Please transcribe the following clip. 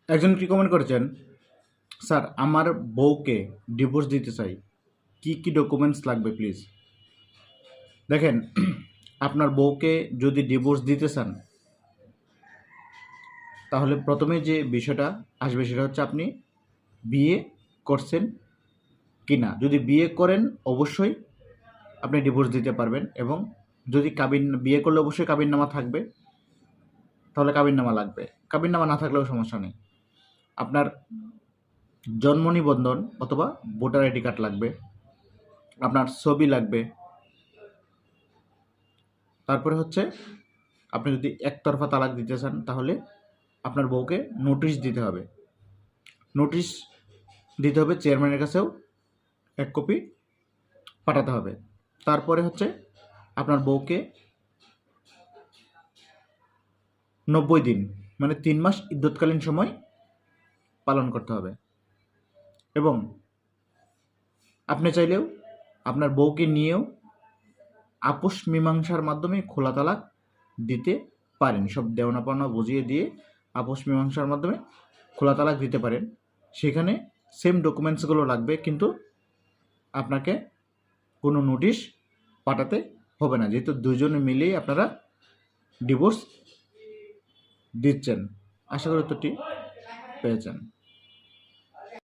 একজন কি কমেন্ট করেছেন, স্যার আমার বউকে ডিভোর্স দিতে চাই, কি কি ডকুমেন্টস লাগবে প্লিজ। দেখেন, আপনার বউকে যদি ডিভোর্স দিতে চান তাহলে প্রথমে যে বিষয়টা আসবে সেটা হচ্ছে আপনি বিয়ে করছেন কি না। যদি বিয়ে করেন অবশ্যই আপনি ডিভোর্স দিতে পারবেন, এবং যদি বিয়ে করলে অবশ্যই কাবিননামা থাকবে, তাহলে কাবিননামা লাগবে। কাবিননামা না থাকলেও সমস্যা নেই। আপনার জন্ম নিবন্ধন অথবা ভোটার আইডি কার্ড লাগবে, আপনার ছবি লাগবে। তারপরে হচ্ছে আপনি যদি একতরফা তালাক দিতে চান তাহলে আপনার বউকে নোটিশ দিতে হবে। নোটিশ দিতে হবে, চেয়ারম্যানের কাছেও এক কপি পাঠাতে হবে। তারপরে হচ্ছে আপনার বউকে 90 দিন মানে 3 মাস ইদ্যৎকালীন সময় পালন করতে হবে। এবং আপনি চাইলেও আপনার বউকে নিয়েও আপোষ মীমাংসার মাধ্যমে খোলা তালাক দিতে পারেন। সব দেওনা পাওনা বুঝিয়ে দিয়ে আপোষ মীমাংসার মাধ্যমে খোলা তালাক দিতে পারেন। সেখানে সেম ডকুমেন্টসগুলো লাগবে, কিন্তু আপনাকে কোনো নোটিশ পাঠাতে হবে না, যেহেতু দুজনে মিলেই আপনারা ডিভোর্স দিচ্ছেন। আশা করি উত্তরটি পেয়েছেন।